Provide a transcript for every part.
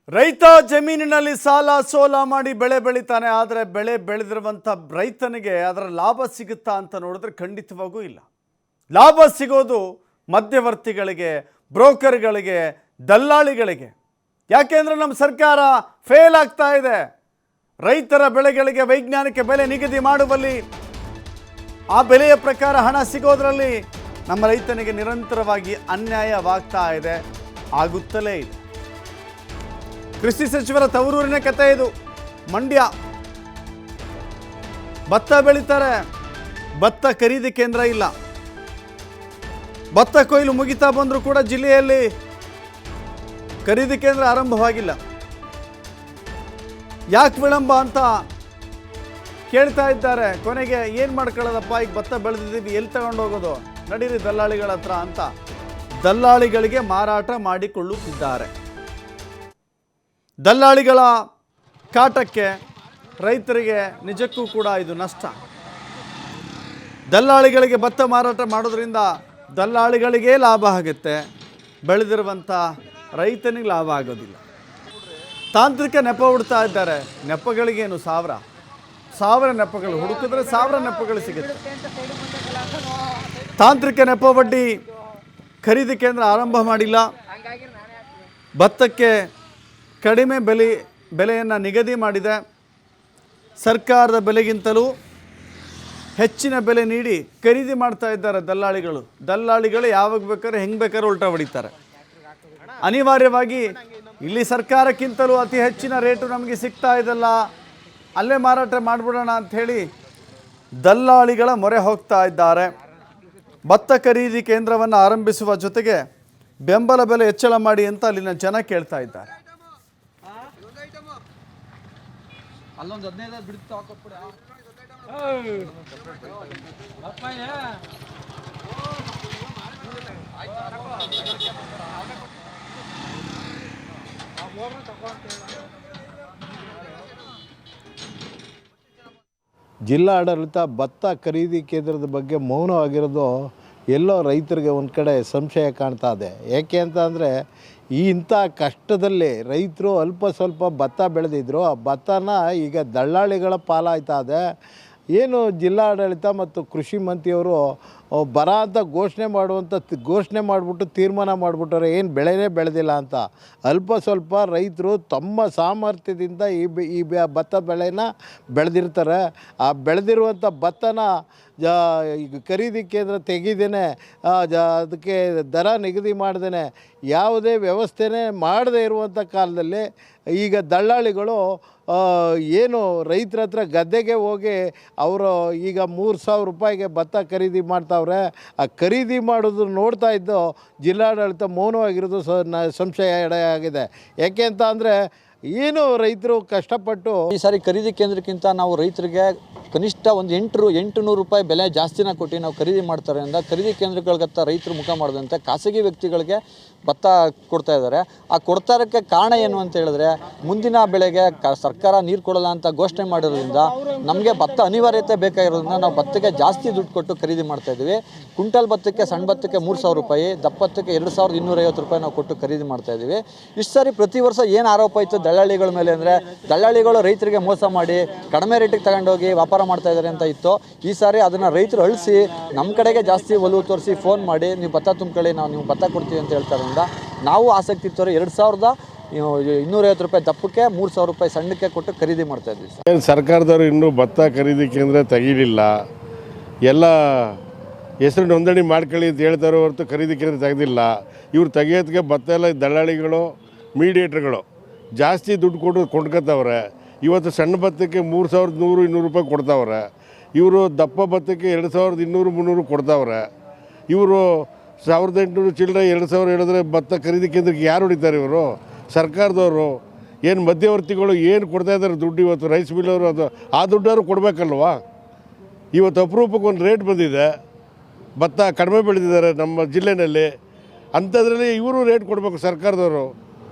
ರೈತ ಜಮೀನಿನಲ್ಲಿ ಸಾಲ ಸೋಲ ಮಾಡಿ ಬೆಳೆ ಬೆಳಿತಾನೆ. ಆದರೆ ಬೆಳೆ ಬೆಳೆದಿರುವಂಥ ರೈತನಿಗೆ ಅದರ ಲಾಭ ಸಿಗುತ್ತಾ ಅಂತ ನೋಡಿದ್ರೆ ಖಂಡಿತವಾಗೂ ಇಲ್ಲ. ಲಾಭ ಸಿಗೋದು ಮಧ್ಯವರ್ತಿಗಳಿಗೆ, ಬ್ರೋಕರ್ಗಳಿಗೆ, ದಲ್ಲಾಳಿಗಳಿಗೆ. ಯಾಕೆಂದರೆ ನಮ್ಮ ಸರ್ಕಾರ ಫೇಲ್ ಆಗ್ತಾ ಇದೆ. ರೈತರ ಬೆಳೆಗಳಿಗೆ ವೈಜ್ಞಾನಿಕ ಬೆಲೆ ನಿಗದಿ ಮಾಡುವಲ್ಲಿ, ಆ ಬೆಲೆಯ ಪ್ರಕಾರ ಹಣ ಸಿಗೋದರಲ್ಲಿ ನಮ್ಮ ರೈತನಿಗೆ ನಿರಂತರವಾಗಿ ಅನ್ಯಾಯವಾಗ್ತಾ ಇದೆ, ಆಗುತ್ತಲೇ ಇದೆ. ಕೃಷಿ ಸಚಿವರ ತವರೂರಿನ ಕಥೆ ಇದು. ಮಂಡ್ಯ ಭತ್ತ ಬೆಳೀತಾರೆ, ಭತ್ತ ಖರೀದಿ ಕೇಂದ್ರ ಇಲ್ಲ. ಭತ್ತ ಕೊಯ್ಲು ಮುಗಿತಾ ಬಂದರೂ ಕೂಡ ಜಿಲ್ಲೆಯಲ್ಲಿ ಖರೀದಿ ಕೇಂದ್ರ ಆರಂಭವಾಗಿಲ್ಲ. ಯಾಕೆ ವಿಳಂಬ ಅಂತ ಕೇಳ್ತಾ ಇದ್ದಾರೆ. ಕೊನೆಗೆ ಏನು ಮಾಡ್ಕೊಳ್ಳೋದಪ್ಪ, ಈಗ ಭತ್ತ ಬೆಳೆದಿದ್ದೀವಿ, ಎಲ್ಲಿ ತಗೊಂಡು ಹೋಗೋದು, ನಡೀರಿ ದಲ್ಲಾಳಿಗಳ ಹತ್ರ ಅಂತ ದಲ್ಲಾಳಿಗಳಿಗೆ ಮಾರಾಟ ಮಾಡಿಕೊಳ್ಳುತ್ತಿದ್ದಾರೆ. ದಲ್ಲಾಳಿಗಳ ಕಾಟಕ್ಕೆ ರೈತರಿಗೆ ನಿಜಕ್ಕೂ ಕೂಡ ಇದು ನಷ್ಟ. ದಲ್ಲಾಳಿಗಳಿಗೆ ಭತ್ತ ಮಾರಾಟ ಮಾಡೋದ್ರಿಂದ ದಲ್ಲಾಳಿಗಳಿಗೆ ಲಾಭ ಆಗುತ್ತೆ, ಬೆಳೆದಿರುವಂಥ ರೈತನಿಗೆ ಲಾಭ ಆಗೋದಿಲ್ಲ. ತಾಂತ್ರಿಕ ನೆಪ ಹುಡ್ತಾ ಇದ್ದಾರೆ. ನೆಪಗಳಿಗೇನು ಸಾವಿರ ನೆಪಗಳು ಹುಡುಕಿದ್ರೆ 1000 ನೆಪಗಳು ಸಿಗುತ್ತೆ. ತಾಂತ್ರಿಕ ನೆಪ ಬಡ್ಡಿ ಖರೀದಿ ಕೇಂದ್ರ ಆರಂಭ ಮಾಡಿಲ್ಲ. ಭತ್ತಕ್ಕೆ ಕಡಿಮೆ ಬೆಲೆಯನ್ನು ನಿಗದಿ ಮಾಡಿದೆ. ಸರ್ಕಾರದ ಬೆಲೆಗಿಂತಲೂ ಹೆಚ್ಚಿನ ಬೆಲೆ ನೀಡಿ ಖರೀದಿ ಮಾಡ್ತಾ ಇದ್ದಾರೆ ದಲ್ಲಾಳಿಗಳು. ಯಾವಾಗ ಬೇಕಾದ್ರೆ ಹೆಂಗೆ ಬೇಕಾದ್ರೆ ಉಲ್ಟಾ ಹೊಡಿತಾರೆ. ಅನಿವಾರ್ಯವಾಗಿ ಇಲ್ಲಿ ಸರ್ಕಾರಕ್ಕಿಂತಲೂ ಅತಿ ಹೆಚ್ಚಿನ ರೇಟು ನಮಗೆ ಸಿಗ್ತಾ ಇದೆಲ್ಲ, ಅಲ್ಲೇ ಮಾರಾಟ ಮಾಡಿಬಿಡೋಣ ಅಂಥೇಳಿ ದಲ್ಲಾಳಿಗಳ ಮೊರೆ ಹೋಗ್ತಾ ಇದ್ದಾರೆ. ಭತ್ತ ಖರೀದಿ ಕೇಂದ್ರವನ್ನು ಆರಂಭಿಸುವ ಜೊತೆಗೆ ಬೆಂಬಲ ಬೆಲೆ ಹೆಚ್ಚಳ ಮಾಡಿ ಅಂತ ಅಲ್ಲಿನ ಜನ ಕೇಳ್ತಾ ಇದ್ದಾರೆ. ಅಲ್ಲೊಂದು 15 ಬಿಡ್ತಾ ಹಾಕೋಬಿಡ. ಜಿಲ್ಲಾ ಆಡಳಿತ ಭತ್ತ ಖರೀದಿ ಕೇಂದ್ರದ ಬಗ್ಗೆ ಮೌನವಾಗಿರೋದು ಎಲ್ಲೋ ರೈತರಿಗೆ ಒಂದು ಕಡೆ ಸಂಶಯ ಕಾಣ್ತಾ ಇದೆ. ಏಕೆ ಅಂತ ಅಂದರೆ ಇಂಥ ಕಷ್ಟದಲ್ಲಿ ರೈತರು ಅಲ್ಪ ಸ್ವಲ್ಪ ಭತ್ತ ಬೆಳೆದಿದ್ರು. ಆ ಭತ್ತನ ಈಗ ದಲ್ಲಾಳಿಗಳ ಪಾಲಾಯ್ತಾ ಇದೆ. ಏನು ಜಿಲ್ಲಾಡಳಿತ ಮತ್ತು ಕೃಷಿ ಮಂತ್ರಿಯವರು ಬರ ಅಂತ ಘೋಷಣೆ ಮಾಡಿಬಿಟ್ಟು ತೀರ್ಮಾನ ಮಾಡಿಬಿಟ್ಟವ್ರೆ, ಏನು ಬೆಳೆನೇ ಬೆಳೆದಿಲ್ಲ ಅಂತ. ಅಲ್ಪ ಸ್ವಲ್ಪ ರೈತರು ತಮ್ಮ ಸಾಮರ್ಥ್ಯದಿಂದ ಈ ಭತ್ತ ಬೆಳೆನ ಬೆಳೆದಿರ್ತಾರೆ. ಆ ಬೆಳೆದಿರುವಂಥ ಭತ್ತನ ಈಗ ಖರೀದಿ ಕೇಂದ್ರ ತೆಗಿದೇನೆ, ಅದಕ್ಕೆ ದರ ನಿಗದಿ ಮಾಡ್ದೇ, ಯಾವುದೇ ವ್ಯವಸ್ಥೆನೇ ಮಾಡದೇ ಇರುವಂಥ ಕಾಲದಲ್ಲಿ ಈಗ ದಲ್ಲಾಳಿಗಳು ಏನು ರೈತರ ಹತ್ರ ಗದ್ದೆಗೆ ಹೋಗಿ ಅವರು ಈಗ 3000 ರೂಪಾಯಿಗೆ ಭತ್ತ ಖರೀದಿ ಮಾಡ್ತಾವ್ರೆ. ಆ ಖರೀದಿ ಮಾಡೋದು ನೋಡ್ತಾ ಇದ್ದು ಜಿಲ್ಲಾಡಳಿತ ಮೌನವಾಗಿರೋದು ಸಂಶಯ ಎಡೆಯಾಗಿದೆ. ಯಾಕೆ ಅಂತ ಅಂದರೆ ಏನು ರೈತರು ಕಷ್ಟಪಟ್ಟು ಈ ಸಾರಿ ಖರೀದಿ ಕೇಂದ್ರಕ್ಕಿಂತ ನಾವು ರೈತರಿಗೆ ಕನಿಷ್ಠ ಒಂದು 800 ರೂಪಾಯಿ ಬೆಲೆ ಜಾಸ್ತಿನ ಕೊಟ್ಟು ನಾವು ಖರೀದಿ ಮಾಡ್ತಾರೆ ಅಂತ ಖರೀದಿ ಕೇಂದ್ರಗಳಿಗತ್ತ ರೈತರು ಮುಖ ಮಾಡಿದಂತೆ ಖಾಸಗಿ ವ್ಯಕ್ತಿಗಳಿಗೆ ಭತ್ತ ಕೊಡ್ತಾ ಇದ್ದಾರೆ. ಆ ಕೊಡ್ತಾರಕ್ಕೆ ಕಾರಣ ಏನು ಅಂತ ಹೇಳಿದ್ರೆ, ಮುಂದಿನ ಬೆಳೆಗೆ ಸರ್ಕಾರ ನೀರು ಕೊಡಲ್ಲ ಅಂತ ಘೋಷಣೆ ಮಾಡಿರೋದ್ರಿಂದ ನಮಗೆ ಭತ್ತ ಅನಿವಾರ್ಯತೆ ಬೇಕಾಗಿರೋದ್ರಿಂದ ನಾವು ಭತ್ತಕ್ಕೆ ಜಾಸ್ತಿ ದುಡ್ಡು ಕೊಟ್ಟು ಖರೀದಿ ಮಾಡ್ತಾ ಇದ್ದೀವಿ. ಕ್ವಿಂಟಲ್ ಭತ್ತಕ್ಕೆ, ಸಣ್ಣ ಭತ್ತಕ್ಕೆ 3000 ರೂಪಾಯಿ, ದಪ್ಪ ಭತ್ತಕ್ಕೆ 2250 ರೂಪಾಯಿ ನಾವು ಕೊಟ್ಟು ಖರೀದಿ ಮಾಡ್ತಾ ಇದ್ದೀವಿ. ಇಷ್ಟು ಸಾರಿ ಪ್ರತಿ ವರ್ಷ ಏನು ಆರೋಪ ಇತ್ತು ದಲ್ಲಾಳಿಗಳ ಮೇಲೆ ಅಂದರೆ, ದಲ್ಲಾಳಿಗಳು ರೈತರಿಗೆ ಮೋಸ ಮಾಡಿ ಕಡಿಮೆ ರೇಟಿಗೆ ತಗೊಂಡೋಗಿ ವ್ಯಾಪಾರ ಮಾಡ್ತಾ ಇದ್ದಾರೆ ಅಂತ ಇತ್ತು. ಈ ಸಾರಿ ಅದನ್ನು ರೈತರು ಅಳಿಸಿ ನಮ್ಮ ಕಡೆಗೆ ಜಾಸ್ತಿ ಒಲವು ತೋರಿಸಿ ಫೋನ್ ಮಾಡಿ ನೀವು ಭತ್ತ ತುಂಬ್ಕೊಳ್ಳಿ, ನಾವು ನೀವು ಭತ್ತ ಕೊಡ್ತೀವಿ ಅಂತ ಹೇಳ್ತಾರಿಂದ ನಾವು ಆಸಕ್ತಿ ತೋರಿ 2250 ರೂಪಾಯಿ ದಪ್ಪಕ್ಕೆ, 3000 ರೂಪಾಯಿ ಸಣ್ಣಕ್ಕೆ ಕೊಟ್ಟು ಖರೀದಿ ಮಾಡ್ತಾ ಇದ್ವಿ. ಸರ್ಕಾರದವರು ಇನ್ನೂ ಭತ್ತ ಖರೀದಿ ಕೇಂದ್ರ ತೆಗೀಲಿಲ್ಲ. ಎಲ್ಲ ಹೆಸರು ನೋಂದಣಿ ಮಾಡ್ಕೊಳ್ಳಿ ಅಂತ ಹೇಳ್ತಾರೆ ಹೊರತು ಖರೀದಿ ಕೇಂದ್ರ ತೆಗೆದಿಲ್ಲ. ಇವ್ರು ತೆಗಿಯೋದಕ್ಕೆ ಭತ್ತ ಎಲ್ಲ ದಲ್ಲಾಳಿಗಳು, ಮೀಡಿಯೇಟ್ರ್ಗಳು ಜಾಸ್ತಿ ದುಡ್ಡು ಕೊಟ್ಟು ಕೊಂಡ್ಕೊತವ್ರೆ. ಇವತ್ತು ಸಣ್ಣ ಭತ್ತಕ್ಕೆ 3100-200 ರೂಪಾಯಿ ಕೊಡ್ತಾವ್ರೆ. ಇವರು ದಪ್ಪ ಭತ್ತಕ್ಕೆ 2200-300 ಕೊಡ್ತಾವ್ರೆ. ಇವರು 1800 ಚಿಲ್ಲರೆ 2000 ಹೇಳಿದ್ರೆ ಭತ್ತ ಖರೀದಿ ಕೇಂದ್ರಕ್ಕೆ ಯಾರು ಹೊಡಿತಾರೆ? ಇವರು ಸರ್ಕಾರದವರು ಏನು ಮಧ್ಯವರ್ತಿಗಳು ಏನು ಕೊಡ್ತಾ ಇದ್ದಾರೆ ದುಡ್ಡು? ಇವತ್ತು ರೈಸ್ ಮಿಲ್ಲವರು ಅದು ಆ ದುಡ್ಡವರು ಕೊಡಬೇಕಲ್ವಾ? ಇವತ್ತು ಅಪರೂಪಕ್ಕೆ ಒಂದು ರೇಟ್ ಬಂದಿದೆ, ಭತ್ತ ಕಡಿಮೆ ಬೆಳೆದಿದ್ದಾರೆ ನಮ್ಮ ಜಿಲ್ಲೆಯಲ್ಲಿ. ಅಂಥದ್ರಲ್ಲಿ ಇವರು ರೇಟ್ ಕೊಡಬೇಕು ಸರ್ಕಾರದವರು.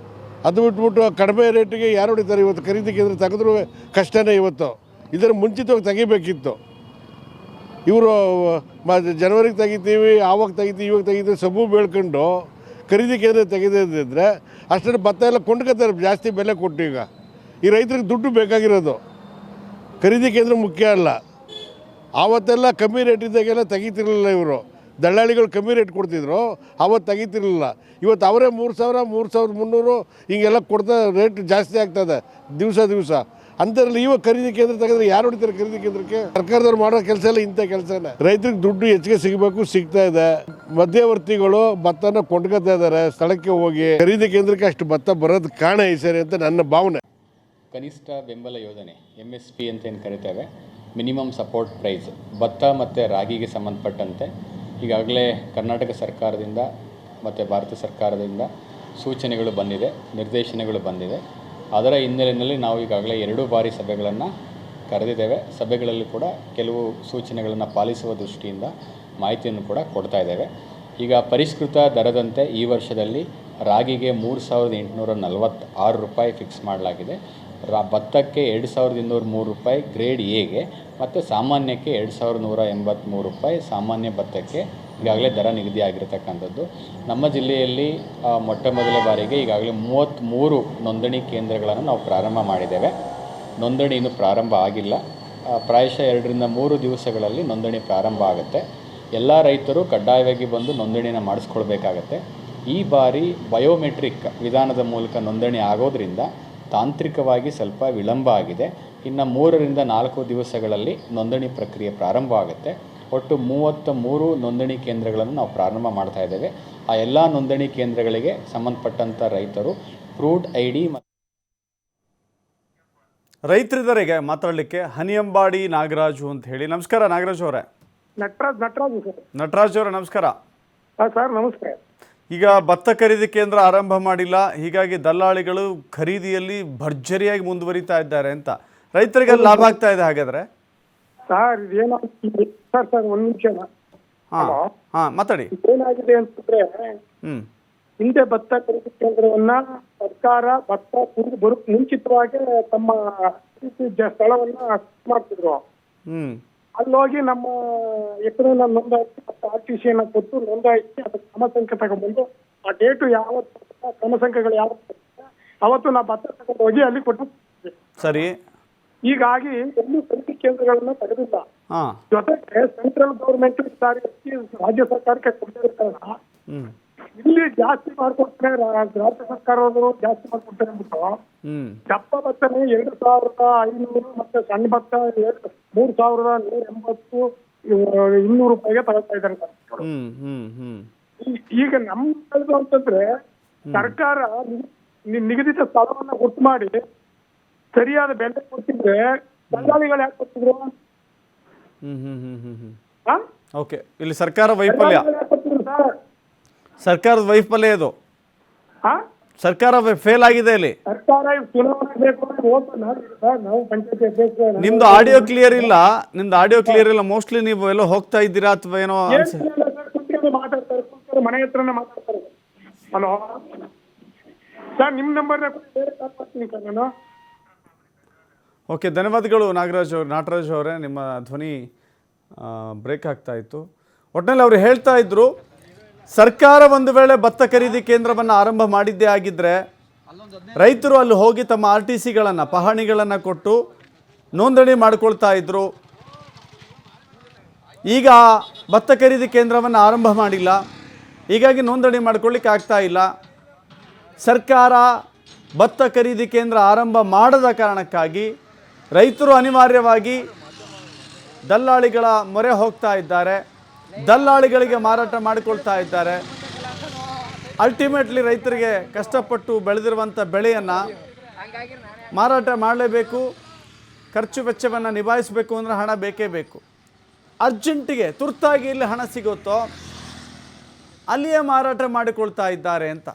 ಅದು ಬಿಟ್ಬಿಟ್ಟು ಕಡಿಮೆ ರೇಟಿಗೆ ಯಾರು ಹೊಡಿತಾರೆ? ಇವತ್ತು ಖರೀದಿ ಕೇಂದ್ರ ತೆಗೆದ್ರೂ ಕಷ್ಟನೇ. ಇವತ್ತು ಇದರ ಮುಂಚಿತವಾಗಿ ತೆಗಿಬೇಕಿತ್ತು. ಇವರು ಜನವರಿಗೆ ತೆಗಿತೀವಿ, ಆವಾಗ ತೆಗಿತೀವಿ, ಇವಾಗ ತೆಗಿತೀವಿ, ಸಬು ಬೆಳ್ಕೊಂಡು ಖರೀದಿ ಕೇಂದ್ರ ತೆಗೆದಿದ್ದರೆ ಅಷ್ಟೇ ಭತ್ತ ಎಲ್ಲ ಕೊಂಡ್ಕೊತಾರೆ ಜಾಸ್ತಿ ಬೆಲೆ ಕೊಟ್ಟು. ಈಗ ಈ ರೈತರಿಗೆ ದುಡ್ಡು ಬೇಕಾಗಿರೋದು, ಖರೀದಿ ಕೇಂದ್ರ ಮುಖ್ಯ ಅಲ್ಲ. ಆವತ್ತೆಲ್ಲ ಕಮ್ಮಿ ರೇಟ್ ಇದ್ದಾಗೆಲ್ಲ ತೆಗಿತಿರಲಿಲ್ಲ ಇವರು, ದಳ್ಳಾಳಿಗಳು ಕಮ್ಮಿ ರೇಟ್ ಕೊಡ್ತಿದ್ರು, ಆವತ್ತು ತೆಗಿತಿರಲಿಲ್ಲ. ಇವತ್ತು ಅವರೇ 3,000 3,300 ಹಿಂಗೆಲ್ಲ ಕೊಡ್ತಾ ರೇಟ್ ಜಾಸ್ತಿ ಆಗ್ತದೆ ದಿವಸ. ಅಂಥದ್ರಲ್ಲಿ ಇವಾಗ ಖರೀದಿ ಕೇಂದ್ರ ತೆಗೆದ್ರೆ ಯಾರು ಹೊಡಿತಾರೆ ಖರೀದಿ ಕೇಂದ್ರಕ್ಕೆ? ಸರ್ಕಾರದವ್ರು ಮಾಡೋ ಕೆಲಸ ಎಲ್ಲ ಇಂಥ ಕೆಲಸನೇ. ರೈತರಿಗೆ ದುಡ್ಡು ಹೆಚ್ಚಿಗೆ ಸಿಗಬೇಕು, ಸಿಗ್ತಾ ಇದೆ. ಮಧ್ಯವರ್ತಿಗಳು ಭತ್ತನ ಕೊಂಡ್ಕೊತಾ ಇದ್ದಾರೆ ಸ್ಥಳಕ್ಕೆ ಹೋಗಿ. ಖರೀದಿ ಕೇಂದ್ರಕ್ಕೆ ಅಷ್ಟು ಭತ್ತ ಬರೋದು ಕಾರಣ ಈ ಸರಿ ಅಂತ ನನ್ನ ಭಾವನೆ. ಕನಿಷ್ಠ ಬೆಂಬಲ ಯೋಜನೆ MSP ಅಂತ ಏನು ಕರಿತೇವೆ, ಮಿನಿಮಮ್ ಸಪೋರ್ಟ್ ಪ್ರೈಸ್, ಭತ್ತ ಮತ್ತು ರಾಗಿಗೆ ಸಂಬಂಧಪಟ್ಟಂತೆ ಈಗಾಗಲೇ ಕರ್ನಾಟಕ ಸರ್ಕಾರದಿಂದ ಮತ್ತು ಭಾರತ ಸರ್ಕಾರದಿಂದ ಸೂಚನೆಗಳು ಬಂದಿದೆ, ನಿರ್ದೇಶನಗಳು ಬಂದಿದೆ. ಅದರ ಹಿನ್ನೆಲೆಯಲ್ಲಿ ನಾವು ಈಗಾಗಲೇ 2 ಬಾರಿ ಸಭೆಗಳನ್ನು ಕರೆದಿದ್ದೇವೆ. ಸಭೆಗಳಲ್ಲಿ ಕೂಡ ಕೆಲವು ಸೂಚನೆಗಳನ್ನು ಪಾಲಿಸುವ ದೃಷ್ಟಿಯಿಂದ ಮಾಹಿತಿಯನ್ನು ಕೂಡ ಕೊಡ್ತಾ ಇದ್ದೇವೆ. ಈಗ ಪರಿಷ್ಕೃತ ದರದಂತೆ ಈ ವರ್ಷದಲ್ಲಿ ರಾಗಿಗೆ 3,846 ರೂಪಾಯಿ ಫಿಕ್ಸ್ ಮಾಡಲಾಗಿದೆ. ಭತ್ತಕ್ಕೆ 2,203 ರೂಪಾಯಿ ಗ್ರೇಡ್ ಎಗೆ ಮತ್ತು ಸಾಮಾನ್ಯಕ್ಕೆ 2,183 ರೂಪಾಯಿ ಸಾಮಾನ್ಯ ಭತ್ತಕ್ಕೆ ಈಗಾಗಲೇ ದರ ನಿಗದಿ ಆಗಿರತಕ್ಕಂಥದ್ದು. ನಮ್ಮ ಜಿಲ್ಲೆಯಲ್ಲಿ ಮೊಟ್ಟ ಮೊದಲ ಬಾರಿಗೆ ಈಗಾಗಲೇ 33 ನೋಂದಣಿ ಕೇಂದ್ರಗಳನ್ನು ನಾವು ಪ್ರಾರಂಭ ಮಾಡಿದ್ದೇವೆ. ನೋಂದಣಿ ಇನ್ನೂ ಪ್ರಾರಂಭ ಆಗಿಲ್ಲ. ಪ್ರಾಯಶಃ 2 ರಿಂದ 3 ದಿವಸಗಳಲ್ಲಿ ನೋಂದಣಿ ಪ್ರಾರಂಭ ಆಗುತ್ತೆ. ಎಲ್ಲ ರೈತರು ಕಡ್ಡಾಯವಾಗಿ ಬಂದು ನೋಂದಣಿನ ಮಾಡಿಸ್ಕೊಳ್ಬೇಕಾಗತ್ತೆ. ಈ ಬಾರಿ ಬಯೋಮೆಟ್ರಿಕ್ ವಿಧಾನದ ಮೂಲಕ ನೋಂದಣಿ ಆಗೋದ್ರಿಂದ ತಾಂತ್ರಿಕವಾಗಿ ಸ್ವಲ್ಪ ವಿಳಂಬ ಆಗಿದೆ. ಇನ್ನು 3 ರಿಂದ 4 ದಿವಸಗಳಲ್ಲಿ ನೋಂದಣಿ ಪ್ರಕ್ರಿಯೆ ಪ್ರಾರಂಭ ಆಗುತ್ತೆ. ಒಟ್ಟು 33 ನೋಂದಣಿ ಕೇಂದ್ರಗಳನ್ನು ನಾವು ಪ್ರಾರಂಭ ಮಾಡ್ತಾ ಇದ್ದೇವೆ. ಆ ಎಲ್ಲ ನೋಂದಣಿ ಕೇಂದ್ರಗಳಿಗೆ ಸಂಬಂಧಪಟ್ಟಂಥ ರೈತರು ಪ್ರೂವ್ಡ್ ID ರೈತರಿದ್ದರಿಗೆ ಮಾತಾಡಲಿಕ್ಕೆ ಹನಿಯಂಬಾಡಿ ನಾಗರಾಜು ಅಂತ ಹೇಳಿ. ನಮಸ್ಕಾರ ನಾಗರಾಜ್ ಅವರೇ. ನಟರಾಜ್ ಅವರೇ ನಮಸ್ಕಾರ. ಸರ್ ನಮಸ್ಕಾರ. ಈಗ ಭತ್ತ ಖರೀದಿ ಕೇಂದ್ರ ಆರಂಭ ಮಾಡಿಲ್ಲ, ಹೀಗಾಗಿ ದಲ್ಲಾಳಿಗಳು ಖರೀದಿಯಲ್ಲಿ ಭರ್ಜರಿಯಾಗಿ ಮುಂದುವರಿತಾ ಇದ್ದಾರೆ ಅಂತ ರೈತರಿಗೆ ಲಾಭ ಆಗ್ತಾ ಇದೆ ಹಾಗಾದ್ರೆ? ಸರ್ ಇದೇನೋ ಸರ್ ಒಂದು ನಿಮಿಷ ಮಾತಾಡಿ. ಏನಾಗಿದೆ ಅಂತಂದ್ರೆ, ಹಿಂದೆ ಭತ್ತ ಖರೀದಿ ಕೇಂದ್ರವನ್ನ ಸರ್ಕಾರ ಭತ್ತ ಕುಡಿದು ಬರೋಕ್ ಮುಂಚಿತವಾಗಿ ತಮ್ಮ ಸ್ಥಳವನ್ನ ಮಾಡ್ತಿದ್ರು. ಅಲ್ಲೋಗಿ ನಮ್ಮ ಹೆಸರನ್ನ ನೋಂದಾಯಿಸಿ ಮತ್ತು RTC ಕೊಟ್ಟು ನೋಂದಾಯಿಸಿ ಅದಕ್ಕೆ ಕ್ರಮ ಸಂಖ್ಯೆ ತಗೊಂಡ್ಬಂದು ಆ ಡೇಟು ಯಾವತ್ತು ಕ್ರಮ ಸಂಖ್ಯೆಗಳು ಯಾವತ್ತು ಅವತ್ತು ನಾವು ಭತ್ತ ತಗೊಂಡು ಹೋಗಿ ಅಲ್ಲಿ ಕೊಟ್ಟು ಸರಿ. ಹೀಗಾಗಿ ಎಲ್ಲೂ ಖರೀದಿ ಕೇಂದ್ರಗಳನ್ನ ತೆಗೆದಿಲ್ಲ. ಜೊತೆಗೆ ಸೆಂಟ್ರಲ್ ಗೌರ್ಮೆಂಟ್ ರಾಜ್ಯ ಸರ್ಕಾರಕ್ಕೆ ಕೊಟ್ಟಿರ್ತಾರ, ಇಲ್ಲಿ ಜಾಸ್ತಿ ಮಾಡ್ಕೊಡ್ತಾರೆ, ರಾಜ್ಯ ಸರ್ಕಾರದವರು ಜಾಸ್ತಿ ಮಾಡ್ಕೊಡ್ತಾರೆ ಅಂದ್ಬಿಟ್ಟು ದಪ್ಪ ಭತ್ತನೇ 2,500 ಮತ್ತೆ ಸಣ್ಣ ಭತ್ತ 3,180 200 ರೂಪಾಯಿಗೆ ತಗೊಳ್ತಾ ಇದ್ದಾರೆ. ಈಗ ನಮ್ಮ ಅಂತಂದ್ರೆ ಸರ್ಕಾರ ನಿಗದಿತ ಸ್ಥಳವನ್ನ ಗುರ್ತು ಮಾಡಿ ಸರಿಯಾದ ಬೆಲೆ ಕೊಡ್ತಿದ್ರೆ ದಲ್ಲಾಳಿಗಳು ಯಾಕೆ ಕೊಡ್ತಿದ್ರು? ಓಕೆ, ಇಲ್ಲಿ ಸರ್ಕಾರ ವೈಫಲ್ಯ, ಸರ್ಕಾರದ ವೈಫಲ್ಯ ಇದು. ಸರ್ಕಾರ ಫೇಲ್ ಆಗಿದೆ ಇಲ್ಲಿ. ಸರ್ಕಾರ ಚುನಾವಣೆ ಬೇಕು ನಾವು ಪಂಚಾಯತಿ ಅಧ್ಯಕ್ಷ. ನಿಮ್ದು ಆಡಿಯೋ ಕ್ಲಿಯರ್ ಇಲ್ಲ, ಮೋಸ್ಟ್ಲಿ ನೀವು ಎಲ್ಲೋ ಹೋಗ್ತಾ ಇದ್ದೀರಾ ಅಥವಾ ಏನೋ ಮಾತಾಡ್ತಾರೆ, ಮನೆ ಹತ್ರನೇ ಮಾತಾಡ್ತಾರೆ. ಹಲೋ ಸರ್, ನಿಮ್ಮ ನಂಬರ್ ಮಾಡ್ತೀನಿ ಸರ್ ನಾನು. ಓಕೆ, ಧನ್ಯವಾದಗಳು ನಟರಾಜ್ ಅವರೇ. ನಿಮ್ಮ ಧ್ವನಿ ಬ್ರೇಕ್ ಆಗ್ತಾ ಇತ್ತು. ಒಟ್ಟಿನಲ್ಲಿ ಅವರು ಹೇಳ್ತಾ ಇದ್ರು, ಸರ್ಕಾರ ಒಂದು ವೇಳೆ ಭತ್ತ ಖರೀದಿ ಕೇಂದ್ರವನ್ನು ಆರಂಭ ಮಾಡಿದ್ದೇ ಆಗಿದ್ದರೆ ರೈತರು ಅಲ್ಲಿ ಹೋಗಿ ತಮ್ಮ RTCಗಳನ್ನು ಪಹಣಿಗಳನ್ನು ಕೊಟ್ಟು ನೋಂದಣಿ ಮಾಡಿಕೊಳ್ತಾ ಇದ್ರು. ಈಗ ಭತ್ತ ಖರೀದಿ ಕೇಂದ್ರವನ್ನು ಆರಂಭ ಮಾಡಿಲ್ಲ, ಹೀಗಾಗಿ ನೋಂದಣಿ ಮಾಡ್ಕೊಳ್ಳಿಕ್ಕೆ ಆಗ್ತಾ ಇಲ್ಲ. ಸರ್ಕಾರ ಭತ್ತ ಖರೀದಿ ಕೇಂದ್ರ ಆರಂಭ ಮಾಡದ ಕಾರಣಕ್ಕಾಗಿ ರೈತರು ಅನಿವಾರ್ಯವಾಗಿ ದಲ್ಲಾಳಿಗಳ ಮೊರೆ ಹೋಗ್ತಾ ಇದ್ದಾರೆ, ದಲ್ಲಾಳಿಗಳಿಗೆ ಮಾರಾಟ ಮಾಡಿಕೊಳ್ತಾ ಇದ್ದಾರೆ. ಅಲ್ಟಿಮೇಟ್ಲಿ ರೈತರಿಗೆ ಕಷ್ಟಪಟ್ಟು ಬೆಳೆದಿರುವಂಥ ಬೆಳೆಯನ್ನು ಮಾರಾಟ ಮಾಡಲೇಬೇಕು, ಖರ್ಚು ವೆಚ್ಚವನ್ನು ನಿಭಾಯಿಸಬೇಕು ಅಂದರೆ ಹಣ ಬೇಕೇ ಬೇಕು. ಅರ್ಜೆಂಟಿಗೆ ತುರ್ತಾಗಿ ಇಲ್ಲಿ ಹಣ ಸಿಗುತ್ತೋ ಅಲ್ಲಿಯೇ ಮಾರಾಟ ಮಾಡಿಕೊಳ್ತಾ ಇದ್ದಾರೆ ಅಂತ.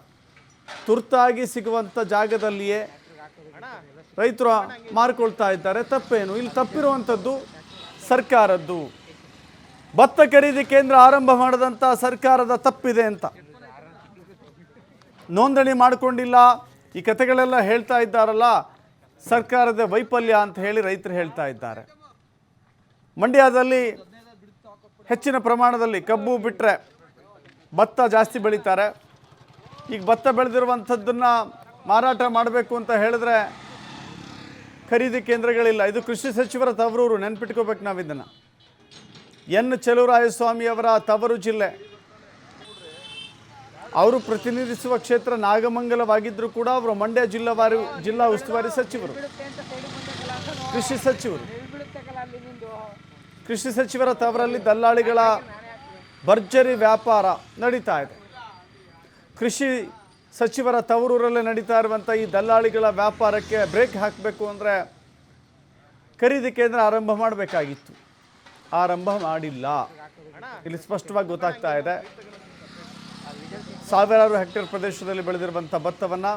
ತುರ್ತಾಗಿ ಸಿಗುವಂಥ ಜಾಗದಲ್ಲಿಯೇ ರೈತರು ಮಾರಿಕೊಳ್ತಾ ಇದ್ದಾರೆ. ತಪ್ಪೇನು? ಇಲ್ಲಿ ತಪ್ಪಿರುವಂಥದ್ದು ಸರ್ಕಾರದ್ದು. ಭತ್ತ ಖರೀದಿ ಕೇಂದ್ರ ಆರಂಭ ಮಾಡದಂಥ ಸರ್ಕಾರದ ತಪ್ಪಿದೆ ಅಂತ. ನೋಂದಣಿ ಮಾಡಿಕೊಂಡಿಲ್ಲ, ಈ ಕಥೆಗಳೆಲ್ಲ ಹೇಳ್ತಾ ಇದ್ದಾರಲ್ಲ, ಸರ್ಕಾರದ ವೈಫಲ್ಯ ಅಂತ ಹೇಳಿ ರೈತರು ಹೇಳ್ತಾ ಇದ್ದಾರೆ. ಮಂಡ್ಯದಲ್ಲಿ ಹೆಚ್ಚಿನ ಪ್ರಮಾಣದಲ್ಲಿ ಕಬ್ಬು ಬಿಟ್ಟರೆ ಭತ್ತ ಜಾಸ್ತಿ ಬೆಳೀತಾರೆ. ಈಗ ಭತ್ತ ಬೆಳೆದಿರುವಂಥದ್ದನ್ನು ಮಾರಾಟ ಮಾಡಬೇಕು ಅಂತ ಹೇಳಿದ್ರೆ ಖರೀದಿ ಕೇಂದ್ರಗಳಿಲ್ಲ. ಇದು ಕೃಷಿ ಸಚಿವರ ತವರೂರು, ನೆನ್ಪಿಟ್ಕೋಬೇಕು ನಾವು ಇದನ್ನು. ಎನ್ ಚೆಲುವರಾಯಸ್ವಾಮಿ ಅವರ ತವರು ಜಿಲ್ಲೆ. ಅವರು ಪ್ರತಿನಿಧಿಸುವ ಕ್ಷೇತ್ರ ನಾಗಮಂಗಲವಾಗಿದ್ದರೂ ಕೂಡ ಅವರು ಮಂಡ್ಯ ಜಿಲ್ಲಾ ಉಸ್ತುವಾರಿ ಸಚಿವರು, ಕೃಷಿ ಸಚಿವರ ತವರಲ್ಲಿ ದಲ್ಲಾಳಿಗಳ ಭರ್ಜರಿ ವ್ಯಾಪಾರ ನಡೀತಾ ಇದೆ. ಕೃಷಿ ಸಚಿವರ ತವರೂರಲ್ಲೇ ನಡೀತಾ ಇರುವಂಥ ಈ ದಲ್ಲಾಳಿಗಳ ವ್ಯಾಪಾರಕ್ಕೆ ಬ್ರೇಕ್ ಹಾಕಬೇಕು ಅಂದರೆ ಖರೀದಿ ಕೇಂದ್ರ ಆರಂಭ ಮಾಡಬೇಕಾಗಿತ್ತು, ಆರಂಭ ಮಾಡಿಲ್ಲ. ಇಲ್ಲಿ ಸ್ಪಷ್ಟವಾಗಿ ಗೊತ್ತಾಗ್ತಾ ಇದೆ. ಸಾವಿರಾರು ಹೆಕ್ಟೇರ್ ಪ್ರದೇಶದಲ್ಲಿ ಬೆಳೆದಿರುವಂಥ ಭತ್ತವನ್ನು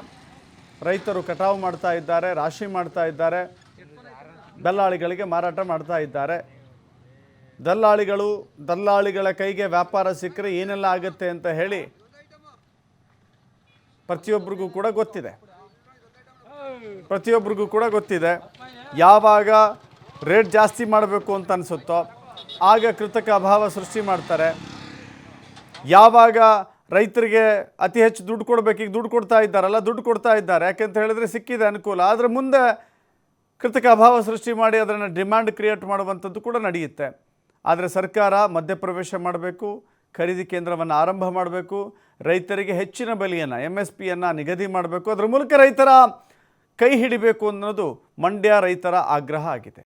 ರೈತರು ಕಟಾವು ಮಾಡ್ತಾ ಇದ್ದಾರೆ, ರಾಶಿ ಮಾಡ್ತಾ ಇದ್ದಾರೆ, ದಲ್ಲಾಳಿಗಳಿಗೆ ಮಾರಾಟ ಮಾಡ್ತಾ ಇದ್ದಾರೆ. ದಲ್ಲಾಳಿಗಳ ಕೈಗೆ ವ್ಯಾಪಾರ ಸಿಕ್ಕರೆ ಏನೆಲ್ಲ ಆಗುತ್ತೆ ಅಂತ ಹೇಳಿ ಪ್ರತಿಯೊಬ್ಬರಿಗೂ ಕೂಡ ಗೊತ್ತಿದೆ. ಯಾವಾಗ ರೇಟ್ ಜಾಸ್ತಿ ಮಾಡಬೇಕು ಅಂತ ಅನಿಸುತ್ತೋ ಆಗ ಕೃತಕ ಅಭಾವ ಸೃಷ್ಟಿ ಮಾಡ್ತಾರೆ. ಯಾವಾಗ ರೈತರಿಗೆ ಅತಿ ಹೆಚ್ಚು ದುಡ್ಡು ಕೊಡಬೇಕು, ಈಗ ದುಡ್ಡು ಕೊಡ್ತಾ ಇದ್ದಾರೆ ಯಾಕೆಂತ ಹೇಳಿದ್ರೆ ಸಿಕ್ಕಿದೆ ಅನುಕೂಲ, ಆದರೆ ಮುಂದೆ ಕೃತಕ ಅಭಾವ ಸೃಷ್ಟಿ ಮಾಡಿ ಅದನ್ನು ಡಿಮ್ಯಾಂಡ್ ಕ್ರಿಯೇಟ್ ಮಾಡುವಂಥದ್ದು ಕೂಡ ನಡೆಯುತ್ತೆ. ಆದರೆ ಸರ್ಕಾರ ಮಧ್ಯಪ್ರವೇಶ ಮಾಡಬೇಕು, ಖರೀದಿ ಕೇಂದ್ರವನ್ನು ಆರಂಭ ಮಾಡಬೇಕು, ರೈತರಿಗೆ ಹೆಚ್ಚಿನ ಬೆಲೆಯನ್ನು MSPಯನ್ನು ನಿಗದಿ ಮಾಡಬೇಕು, ಅದರ ಮೂಲಕ ರೈತರ ಕೈ ಹಿಡಿಬೇಕು ಅನ್ನೋದು ಮಂಡ್ಯ ರೈತರ ಆಗ್ರಹ ಆಗಿದೆ.